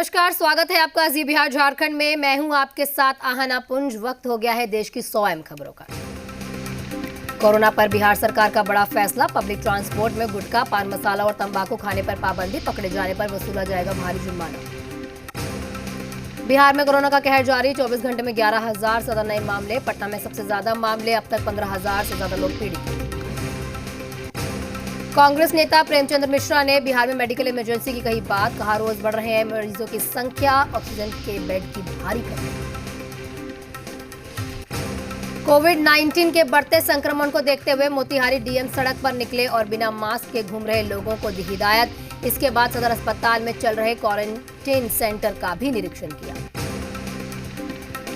नमस्कार, स्वागत है आपका जी बिहार झारखंड में। मैं हूं आपके साथ आहना पुंज। वक्त हो गया है देश की 100 अहम खबरों का। कोरोना पर बिहार सरकार का बड़ा फैसला। पब्लिक ट्रांसपोर्ट में गुटखा, पान मसाला और तंबाकू खाने पर पाबंदी। पकड़े जाने पर वसूला जाएगा भारी जुर्माना। बिहार में कोरोना का कहर जारी। 24 घंटे में 11,000 से ज्यादा नए मामले। पटना में सबसे ज्यादा मामले। अब तक 15,000 से ज्यादा लोग पीड़ित। कांग्रेस नेता प्रेमचंद्र मिश्रा ने बिहार में मेडिकल इमरजेंसी की कही बात। कहा, रोज बढ़ रहे हैं मरीजों की संख्या, ऑक्सीजन के बेड की भारी कमी। कोविड-19 के बढ़ते संक्रमण को देखते हुए मोतिहारी डीएम सड़क पर निकले और बिना मास्क के घूम रहे लोगों को दी हिदायत। इसके बाद सदर अस्पताल में चल रहे क्वारंटीन सेंटर का भी निरीक्षण किया।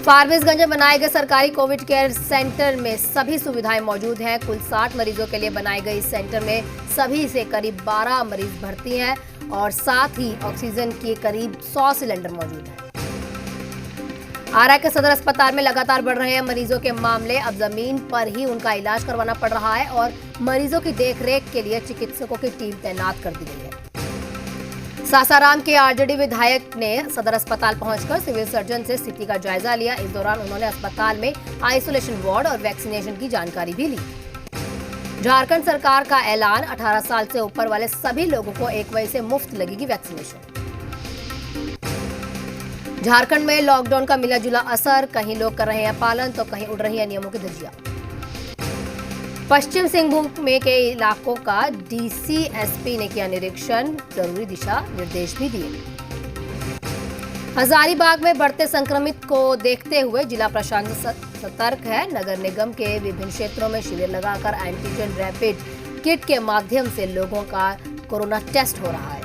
फारबिसगंज में बनाए गए सरकारी कोविड केयर सेंटर में सभी सुविधाएं मौजूद हैं। कुल 60 मरीजों के लिए बनाए गए इस सेंटर में सभी से करीब 12 मरीज भर्ती हैं और साथ ही ऑक्सीजन के करीब 100 सिलेंडर मौजूद हैं। आरा के सदर अस्पताल में लगातार बढ़ रहे हैं मरीजों के मामले। अब जमीन पर ही उनका इलाज करवाना पड़ रहा है और मरीजों की देखरेख के लिए चिकित्सकों की टीम तैनात कर दी गई है। सासाराम के आरजेडी विधायक ने सदर अस्पताल पहुंचकर सिविल सर्जन से स्थिति का जायजा लिया। इस दौरान उन्होंने अस्पताल में आइसोलेशन वार्ड और वैक्सीनेशन की जानकारी भी ली। झारखंड सरकार का ऐलान, 18 साल से ऊपर वाले सभी लोगों को 1 मई से मुफ्त लगेगी वैक्सीनेशन। झारखंड में लॉकडाउन का मिला जुला असर। कहीं लोग कर रहे हैं पालन तो कहीं उड़ रही है नियमों की धज्जियां। पश्चिम सिंहभूम में के इलाकों का डीसीएसपी ने किया निरीक्षण। जरूरी दिशा निर्देश भी दिए। हजारीबाग में बढ़ते संक्रमित को देखते हुए जिला प्रशासन सतर्क है। नगर निगम के विभिन्न क्षेत्रों में शिविर लगाकर एंटीजन रैपिड किट के माध्यम से लोगों का कोरोना टेस्ट हो रहा है।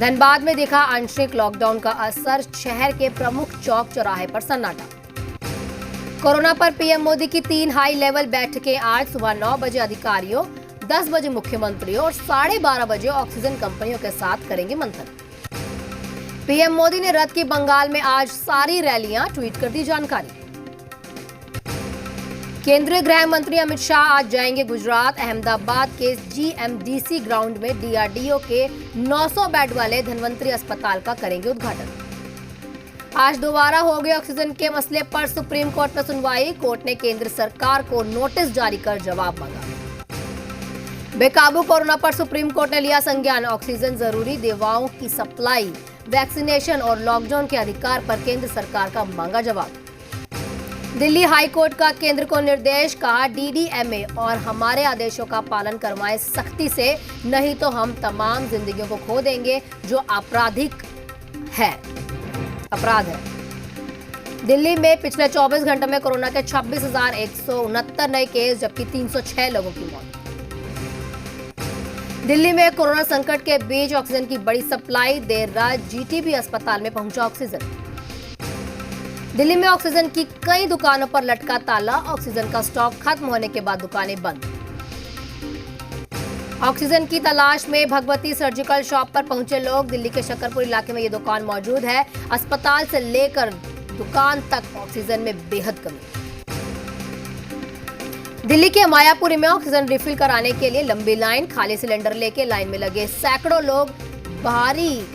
धनबाद में दिखा आंशिक लॉकडाउन का असर। शहर के प्रमुख चौक चौराहे पर सन्नाटा। कोरोना पर पीएम मोदी की 3 हाई लेवल बैठकें आज सुबह 9 बजे अधिकारियों, 10 बजे मुख्यमंत्रियों और 12:30 बजे ऑक्सीजन कंपनियों के साथ करेंगे मंथन। पीएम मोदी ने रथ की बंगाल में आज सारी रैलियां, ट्वीट कर दी जानकारी। केंद्रीय गृह मंत्री अमित शाह आज जाएंगे गुजरात। अहमदाबाद के जीएमडीसी ग्राउंड में डीआरडीओ के 900 बेड वाले धन्वंतरी अस्पताल का करेंगे उद्घाटन। आज दोबारा हो गए ऑक्सीजन के मसले पर सुप्रीम कोर्ट में सुनवाई। कोर्ट ने केंद्र सरकार को नोटिस जारी कर जवाब मांगा। बेकाबू कोरोना पर सुप्रीम कोर्ट ने लिया संज्ञान। ऑक्सीजन, जरूरी दवाओं की सप्लाई, वैक्सीनेशन और लॉकडाउन के अधिकार पर केंद्र सरकार का मांगा जवाब। दिल्ली हाई कोर्ट का केंद्र को निर्देश। कहा, डीडीएमए और हमारे आदेशों का पालन करवाएं सख्ती से, नहीं तो हम तमाम जिंदगियों को खो देंगे जो अपराध है। दिल्ली में पिछले 24 घंटों में कोरोना के 26,169 नए केस, जबकि 306 लोगों की मौत। दिल्ली में कोरोना संकट के बीच ऑक्सीजन की बड़ी सप्लाई। देर रात जीटीबी अस्पताल में पहुंचा ऑक्सीजन। दिल्ली में ऑक्सीजन की कई दुकानों पर लटका ताला। ऑक्सीजन का स्टॉक खत्म होने के बाद दुकानें बंद। ऑक्सीजन की तलाश में भगवती सर्जिकल शॉप पर पहुंचे लोग। दिल्ली के शकरपुर इलाके में ये दुकान मौजूद है। अस्पताल से लेकर दुकान तक ऑक्सीजन में बेहद कमी। दिल्ली के मायापुरी में ऑक्सीजन रिफिल कराने के लिए लंबी लाइन। खाली सिलेंडर लेके लाइन में लगे सैकड़ों लोग। बाहरी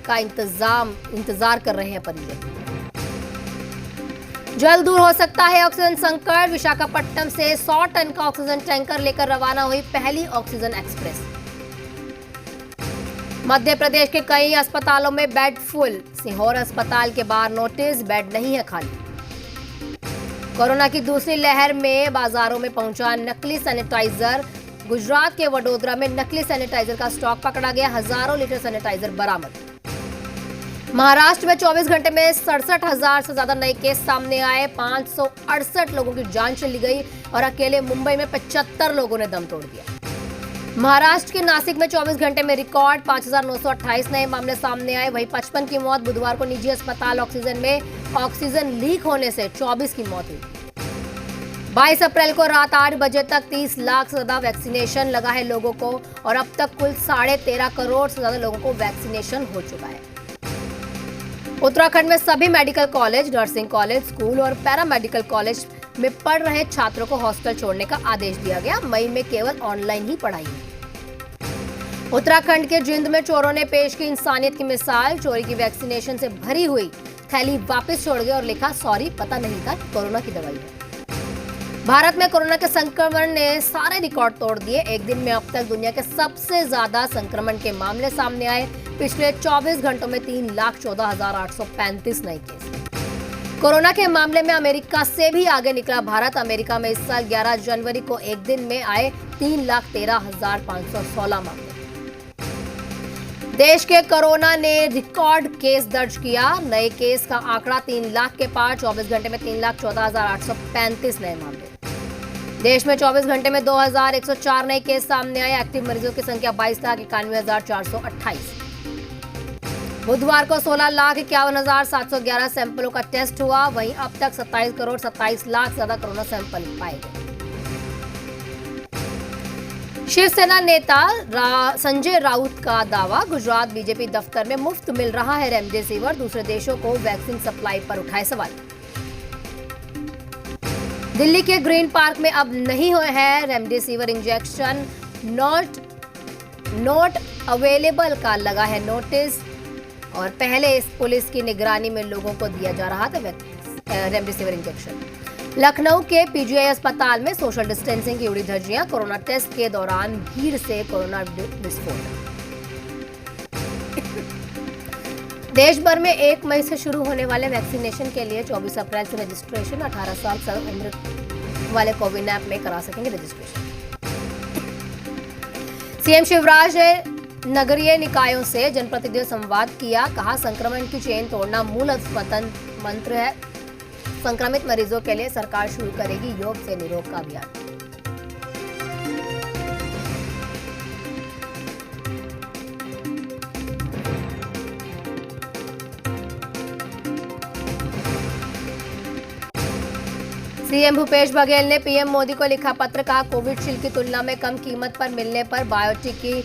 का इंतजार कर रहे हैं परिजन। जल्द दूर हो सकता है ऑक्सीजन संकट। विशाखापट्टनम से 100 टन का ऑक्सीजन टैंकर लेकर रवाना हुई पहली ऑक्सीजन एक्सप्रेस। मध्य प्रदेश के कई अस्पतालों में बेड फुल। सीहोर अस्पताल के बाहर नोटिस, बेड नहीं है खाली। कोरोना की दूसरी लहर में बाजारों में पहुंचा नकली सैनिटाइजर। गुजरात के वडोदरा में नकली सैनिटाइजर का स्टॉक पकड़ा गया। हजारों लीटर सैनिटाइजर बरामद। महाराष्ट्र में 24 घंटे में 67,000 से ज्यादा नए केस सामने आए। 568 लोगों की जान चली गई और अकेले मुंबई में 75 लोगों ने दम तोड़ दिया। महाराष्ट्र के नासिक में 24 घंटे में रिकॉर्ड 5,928 नए मामले सामने आए। वहीं 55 की मौत। बुधवार को निजी अस्पताल ऑक्सीजन में ऑक्सीजन लीक होने से 24 की मौत हुई। 22 अप्रैल को रात 8 बजे तक 30 लाख से ज्यादा वैक्सीनेशन लगा है लोगों को और अब तक कुल 13.5 करोड़ से ज्यादा लोगों को वैक्सीनेशन हो चुका है। उत्तराखंड में सभी medical college, nursing college, school और पैरामेडिकल कॉलेज में पढ़ रहे छात्रों को हॉस्टल छोड़ने का आदेश दिया गया। मई में केवल ऑनलाइन ही पढ़ाई। उत्तराखंड के जिंद में चोरों ने पेश की इंसानियत की मिसाल। चोरी की वैक्सीनेशन से भरी हुई थैली वापस छोड़ गए और लिखा, सॉरी पता नहीं था कोरोना की दवाई है। भारत में कोरोना के संक्रमण ने सारे रिकॉर्ड तोड़ दिए। एक दिन में अब तक दुनिया के सबसे ज्यादा संक्रमण के मामले सामने आए। पिछले 24 घंटों में 3,14,835 नए केस। कोरोना के मामले में अमेरिका से भी आगे निकला भारत। अमेरिका में इस साल 11 जनवरी को एक दिन में आए 3,13,516 मामले। देश के कोरोना ने रिकॉर्ड केस दर्ज किया। नए केस का आंकड़ा 3 लाख के पार। 24 घंटे में 3,14,835 नए मामले। देश में 24 घंटे में 2,104 नए केस सामने आए। एक्टिव मरीजों की संख्या 22,91,428। बुधवार को 16,51,711 सैंपलों का टेस्ट हुआ। वहीं अब तक 27,27,00,000 से ज्यादा कोरोना सैंपल पाए गए। शिवसेना नेता संजय राउत का दावा, गुजरात बीजेपी दफ्तर में मुफ्त मिल रहा है रेमडेसिविर। दूसरे देशों को वैक्सीन सप्लाई पर उठाए सवाल। दिल्ली के ग्रीन पार्क में अब नहीं हुए हैं रेमडेसिविर इंजेक्शन। नॉट अवेलेबल का लगा है नोटिस। और पहले इस पुलिस की निगरानी में लोगों को दिया जा रहा था रेमडेसिविर इंजेक्शन। लखनऊ के पीजीआई अस्पताल में सोशल डिस्टेंसिंग की उड़ी धज्जियां। कोरोना टेस्ट के दौरान भीड़ से कोरोना विस्फोट। देश भर में 1 मई से शुरू होने वाले वैक्सीनेशन के लिए 24 अप्रैल से रजिस्ट्रेशन। 18 साल से उम्र वाले कोविन ऐप में करा सकेंगे रजिस्ट्रेशन। सीएम शिवराज ने नगरीय निकायों से जनप्रतिनिधियों संवाद किया। कहा, संक्रमण की चेन तोड़ना मूल मंत्र है। संक्रमित मरीजों के लिए सरकार शुरू करेगी योग से निरोग का अभियान। सीएम भूपेश बघेल ने पीएम मोदी को लिखा पत्र। कहा, कोविशील्ड की तुलना में कम कीमत पर मिलने पर बायोटेक की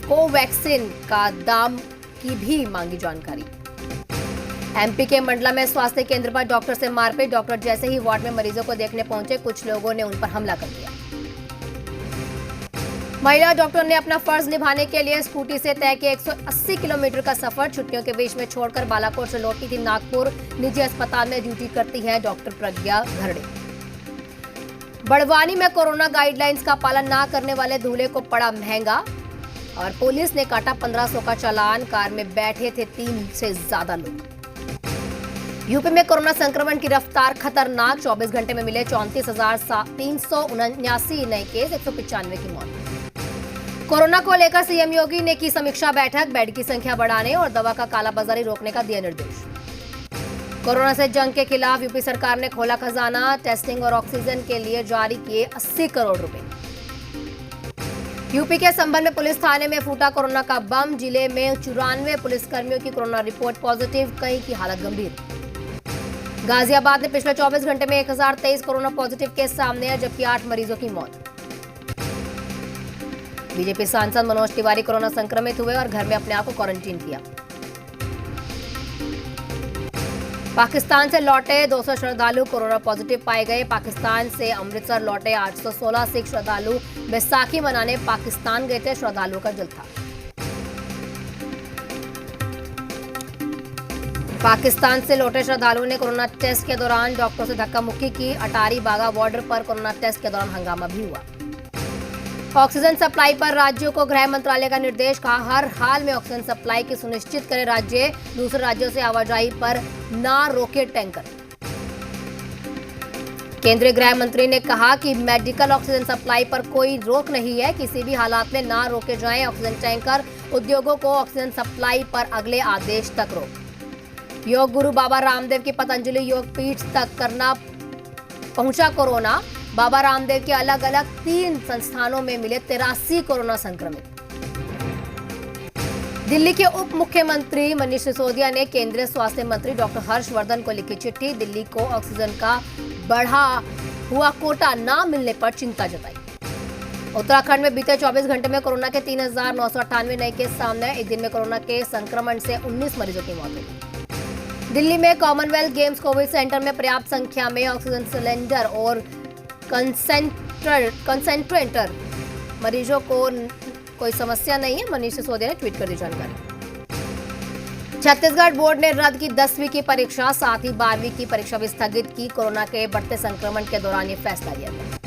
कोवैक्सीन का दाम की भी मांगी जानकारी। एमपी के मंडला में स्वास्थ्य केंद्र पर डॉक्टर से मारपीट। डॉक्टर जैसे ही वार्ड में मरीजों को देखने पहुंचे, कुछ लोगों ने उन पर हमला कर दिया। महिला डॉक्टर ने अपना फर्ज निभाने के लिए स्कूटी से तय किया 180 किलोमीटर का सफर। छुट्टियों के बीच में छोड़कर बालाकोट से लौटी थी नागपुर। निजी अस्पताल में ड्यूटी करती है डॉक्टर प्रज्ञा घरड़े। बड़वानी में कोरोना गाइडलाइंस का पालन न करने वाले दूल्हे को पड़ा महंगा। और पुलिस ने काटा 1500 का चालान। कार में बैठे थे 3 से ज्यादा लोग। यूपी में कोरोना संक्रमण की रफ्तार खतरनाक। 24 घंटे में मिले 34,379 नए केस। 195 की मौत। कोरोना को लेकर सीएम योगी ने की समीक्षा बैठक। बेड की संख्या बढ़ाने और दवा का कालाबाजारी रोकने का दिया निर्देश। कोरोना से जंग के खिलाफ यूपी सरकार ने खोला खजाना। टेस्टिंग और ऑक्सीजन के लिए जारी किए 80 करोड़ रुपए। यूपी के संभल में पुलिस थाने में फूटा कोरोना का बम। जिले में 94 पुलिसकर्मियों की कोरोना रिपोर्ट पॉजिटिव, कई की हालत गंभीर। गाजियाबाद में पिछले 24 घंटे में 1023 कोरोना पॉजिटिव केस सामने आए, जबकि 8 मरीजों की मौत। बीजेपी सांसद मनोज तिवारी कोरोना संक्रमित हुए और घर में अपने आप को क्वारंटीन किया। पाकिस्तान से लौटे 200 श्रद्धालु कोरोना पॉजिटिव पाए गए। पाकिस्तान से अमृतसर लौटे 816 सिख श्रद्धालु बैसाखी मनाने पाकिस्तान गए थे। श्रद्धालुओं का जलथा। पाकिस्तान से लौटे श्रद्धालुओं ने कोरोना टेस्ट के दौरान डॉक्टरों से धक्का मुक्की की। अटारी बागा बॉर्डर पर कोरोना टेस्ट के दौरान हंगामा भी हुआ। ऑक्सीजन सप्लाई पर राज्यों को गृह मंत्रालय का निर्देश। कहा, हर हाल में ऑक्सीजन सप्लाई की सुनिश्चित करे राज्य। दूसरे राज्यों से आवाजाही पर ना रोके टैंकर। केंद्रीय गृह मंत्री ने कहा कि मेडिकल ऑक्सीजन सप्लाई पर कोई रोक नहीं है। किसी भी हालात में ना रोके जाएं ऑक्सीजन टैंकर। उद्योगों को ऑक्सीजन सप्लाई पर अगले आदेश तक रोक। योग गुरु बाबा रामदेव की पतंजलि योग पीठ तक करना पहुंचा कोरोना। बाबा रामदेव के अलग अलग 3 संस्थानों में मिले 83 कोरोना संक्रमित। दिल्ली के उप मुख्यमंत्री मनीष सिसोदिया ने केंद्रीय स्वास्थ्य मंत्री डॉक्टर हर्षवर्धन को लिखी चिट्ठी। दिल्ली को ऑक्सीजन का बढ़ा हुआ कोटा न मिलने पर चिंता जताई। उत्तराखंड में बीते 24 घंटे में कोरोना के 3,998 नए केस सामने आए। एक दिन में कोरोना के संक्रमण से 19 मरीजों की मौत हुई। दिल्ली में कॉमनवेल्थ गेम्स कोविड सेंटर में पर्याप्त संख्या में ऑक्सीजन सिलेंडर और कंसेंट्रेटर मरीजों को कोई समस्या नहीं है, मनीष सिसोदिया ने ट्वीट कर दी जानकारी। छत्तीसगढ़ बोर्ड ने रद्द की 10वीं की परीक्षा, साथ ही 12वीं की परीक्षा भी स्थगित की। कोरोना के बढ़ते संक्रमण के दौरान ये फैसला लिया गया।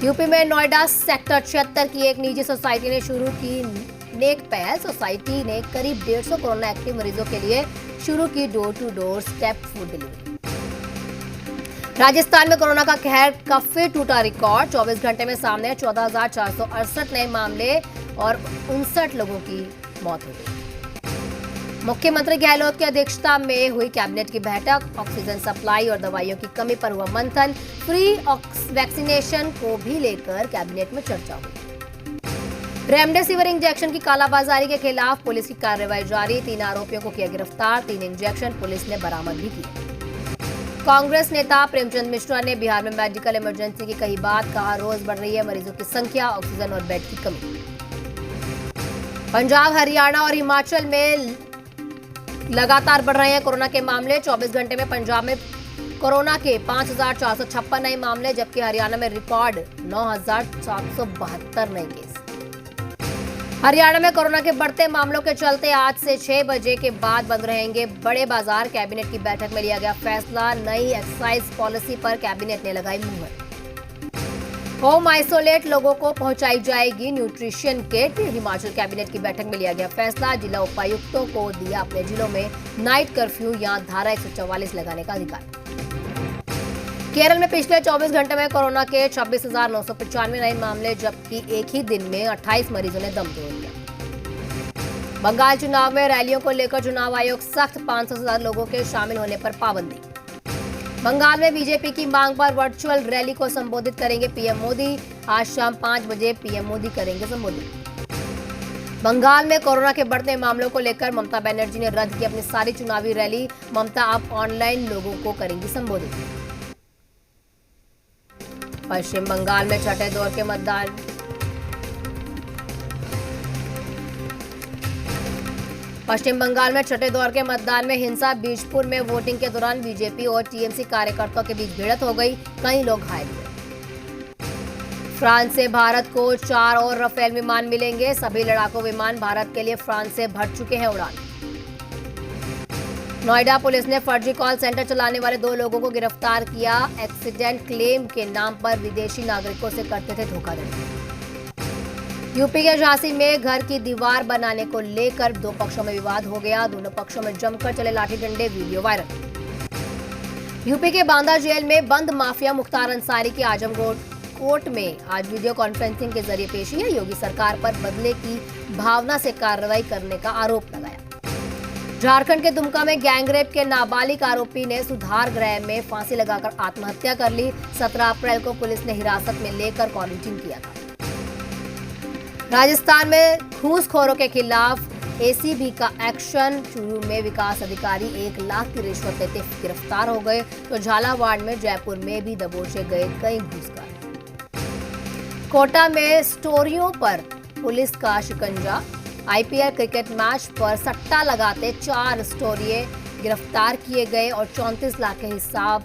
यूपी में नोएडा सेक्टर 76 की एक निजी सोसाइटी ने शुरू की नेक पहल। सोसाइटी ने करीब 150 कोरोना एक्टिव मरीजों के लिए शुरू की door to door step food delivery. Rajasthan में कोरोना का कहर का फिर टूटा रिकॉर्ड। 24 घंटे में सामने 14,468 नए मामले और 59 लोगों की मौत हो गई। मुख्यमंत्री गहलोत की अध्यक्षता में हुई कैबिनेट की बैठक। ऑक्सीजन सप्लाई और दवाइयों की कमी पर हुआ मंथन। फ्री वैक्सीनेशन को भी लेकर कैबिनेट में चर्चा हुई। रेमडेसिविर इंजेक्शन की कालाबाजारी के खिलाफ पुलिस की कार्रवाई जारी। 3 आरोपियों को किया गिरफ्तार। 3 इंजेक्शन पुलिस ने बरामद भी किए। कांग्रेस नेता प्रेमचंद मिश्रा ने बिहार में मेडिकल इमरजेंसी की कही बात। कहा, रोज बढ़ रही है मरीजों की संख्या, ऑक्सीजन और बेड की कमी। पंजाब, हरियाणा और हिमाचल में लगातार बढ़ रहे हैं कोरोना के मामले। 24 घंटे में पंजाब में कोरोना के 5,456 नए मामले, जबकि हरियाणा में रिकॉर्ड 9,772 नए केस। हरियाणा में कोरोना के बढ़ते मामलों के चलते आज से 6 बजे के बाद बंद रहेंगे बड़े बाजार। कैबिनेट की बैठक में लिया गया फैसला। नई एक्साइज पॉलिसी पर कैबिनेट ने लगाई मुहर। होम आइसोलेट लोगों को पहुंचाई जाएगी न्यूट्रिशन किट। हिमाचल कैबिनेट की बैठक में लिया गया फैसला। जिला उपायुक्तों को दिया अपने जिलों में नाइट कर्फ्यू या धारा 144 लगाने का अधिकार। केरल में पिछले 24 घंटे में कोरोना के 26,995 नए मामले, जबकि एक ही दिन में 28 मरीजों ने दम तोड़ दिया। बंगाल चुनाव में रैलियों को लेकर चुनाव आयोग सख्त। 500 से ज्यादा लोगों के शामिल होने पर पाबंदी। बंगाल में बीजेपी की मांग पर वर्चुअल रैली को संबोधित करेंगे पीएम मोदी। आज शाम 5 बजे पीएम मोदी करेंगे संबोधित। बंगाल में कोरोना के बढ़ते मामलों को लेकर ममता बनर्जी ने रद्द की अपनी सारी चुनावी रैली। ममता अब ऑनलाइन लोगों को करेंगी संबोधित। पश्चिम बंगाल में छठे दौर के मतदान पश्चिम बंगाल में छठे दौर के मतदान में हिंसा। बीजपुर में वोटिंग के दौरान बीजेपी और टीएमसी कार्यकर्ताओं के बीच भिड़ंत हो गई। कई लोग घायल हुए। फ्रांस से भारत को 4 और राफेल विमान मिलेंगे। सभी लड़ाकू विमान भारत के लिए फ्रांस से भर चुके हैं उड़ान। नोएडा पुलिस ने फर्जी कॉल सेंटर चलाने वाले 2 लोगों को गिरफ्तार किया। एक्सीडेंट क्लेम के नाम पर विदेशी नागरिकों से करते थे धोखाधड़ी। यूपी के झांसी में घर की दीवार बनाने को लेकर 2 पक्षों में विवाद हो गया। दोनों पक्षों में जमकर चले लाठी डंडे, वीडियो वायरल। यूपी के बांदा जेल में बंद माफिया मुख्तार अंसारी की आजमगढ़ कोर्ट में आज वीडियो कॉन्फ्रेंसिंग के जरिए पेशी है। योगी सरकार पर बदले की भावना से कार्रवाई करने का आरोप लगाया। झारखंड के दुमका में गैंगरेप के नाबालिग आरोपी ने सुधार गृह में फांसी लगाकर आत्महत्या कर ली। 17 अप्रैल को पुलिस ने हिरासत में लेकर क्वारंटीन किया था। राजस्थान में घूसखोरों के खिलाफ एसीबी का एक्शन। चूरू में विकास अधिकारी 1 लाख की रिश्वत लेते गिरफ्तार हो गए, तो झालावाड़ में जयपुर में भी दबोचे गए कई घूसखोर। कोटा में स्टोरियों पर पुलिस का शिकंजा। आईपीएल क्रिकेट मैच पर सट्टा लगाते 4 स्टोरिये गिरफ्तार किए गए और 34 लाख के हिसाब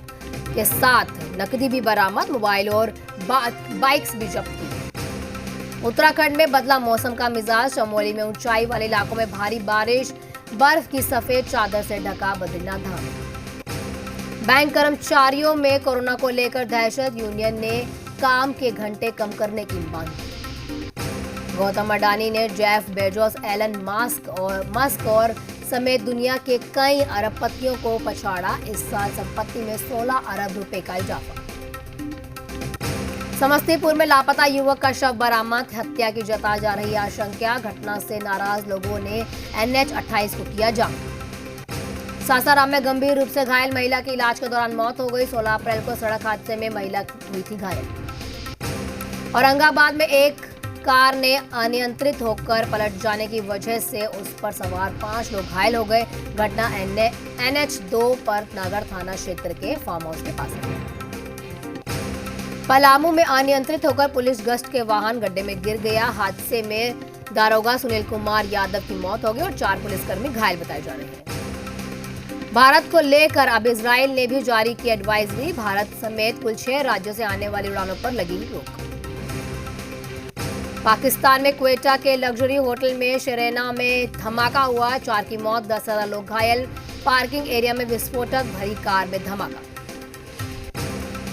के साथ नकदी भी बरामद। मोबाइल और बाइक्स भी जब्त की। उत्तराखंड में बदला मौसम का मिजाज। चमोली में ऊंचाई वाले इलाकों में भारी बारिश। बर्फ की सफेद चादर से ढका बद्रीनाथ धाम। बैंक कर्मचारियों में कोरोना को लेकर दहशत। यूनियन ने काम के घंटे कम करने की मांग की। गौतम अडानी ने जेफ बेजोस, एलन मस्क और समेत दुनिया के कई अरबपतियों को पछाड़ा। इस साल संपत्ति में 16 अरब रुपए का इजाफा। समस्तीपुर में लापता युवक का शव बरामद। हत्या की जता जा रही आशंका। घटना से नाराज लोगों ने NH 28 को किया जाम। सासाराम में गंभीर रूप से घायल महिला की इलाज के दौरान मौत हो गई। 16 अप्रैल को सड़क हादसे में महिला हुई थी घायल। औरंगाबाद में एक कार ने अनियंत्रित होकर पलट जाने की वजह से उस पर सवार 5 लोग घायल हो गए। घटना NH 2 पर नगर थाना क्षेत्र के फार्म हाउस के पास है। पलामू में अनियंत्रित होकर पुलिस गश्त के वाहन गड्ढे में गिर गया। हादसे में दारोगा सुनील कुमार यादव की मौत हो गई और 4 पुलिसकर्मी घायल बताए जा रहे हैं। भारत को लेकर अब इजराइल ने भी जारी की एडवाइजरी। भारत समेत कुल 6 राज्यों से आने वाली उड़ानों पर लगी रोक। पाकिस्तान में क्वेटा के लग्जरी होटल में शेरेना में धमाका हुआ, 4 की मौत, 10,000 लोग घायल। पार्किंग एरिया में विस्फोटक, भरी कार में धमाका।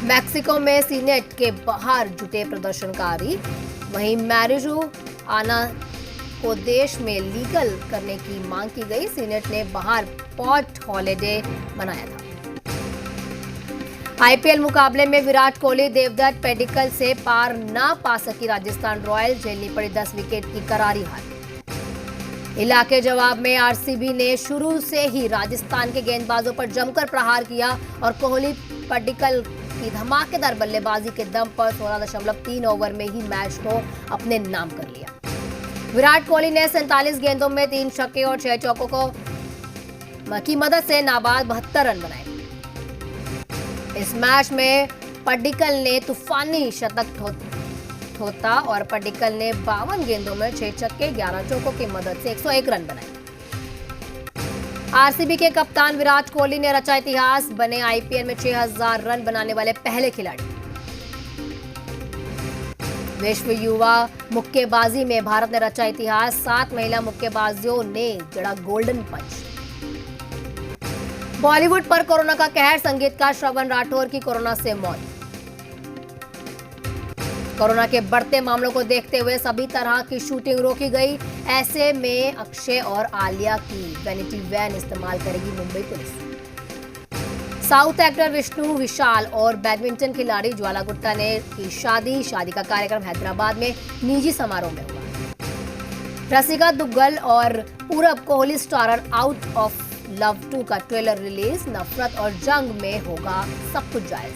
मैक्सिको में सीनेट के बाहर जुटे प्रदर्शनकारी। वहीं मैरिजुआना को देश में लीगल करने की मांग की गई। सीनेट ने बाहर पॉट हॉलिडे मनाया था। आईपीएल मुकाबले में विराट कोहली देवदत्त पेडिकल से पार ना पा सकी राजस्थान रॉयल्स, झेलनी पड़ी 10 विकेट की करारी हार। इलाके जवाब में आरसीबी ने शुरू से ही राजस्थान के गेंदबाजों पर जमकर प्रहार किया और कोहली पेडिकल की धमाकेदार बल्लेबाजी के दम पर 16.3 ओवर में ही मैच को अपने नाम कर लिया। विराट कोहली ने 47 गेंदों में 3 छक्के और 6 चौकों की मदद से नाबाद 72 रन बनाए। इस मैच में पड्डिकल ने तूफानी शतक ठोका और पड्डिकल ने 52 गेंदों में 6 छक्के 11 चौकों की मदद से 101 रन बनाए। आरसीबी के कप्तान विराट कोहली ने रचा इतिहास, बने आईपीएल में 6000 रन बनाने वाले पहले खिलाड़ी। विश्व युवा मुक्केबाजी में भारत ने रचा इतिहास, 7 महिला मुक्केबाजों ने जड़ा गोल्डन पंच। बॉलीवुड पर कोरोना का कहर, संगीतकार श्रवण राठौर की कोरोना से मौत। कोरोना के बढ़ते मामलों को देखते हुए सभी तरह की शूटिंग रोकी गई। ऐसे में अक्षय और आलिया की वैनिटी वैन इस्तेमाल करेगी Mumbai police. South actor Vishnu Vishal और बैडमिंटन खिलाड़ी ज्वाला गुट्टा ने की शादी का कार्यक्रम हैदराबाद में निजी समारोह में हुआ। रसिका दुग्गल और पूरब Kohli starrer out of love 2 का ट्रेलर रिलीज। नफरत और जंग में होगा सब कुछ जायज।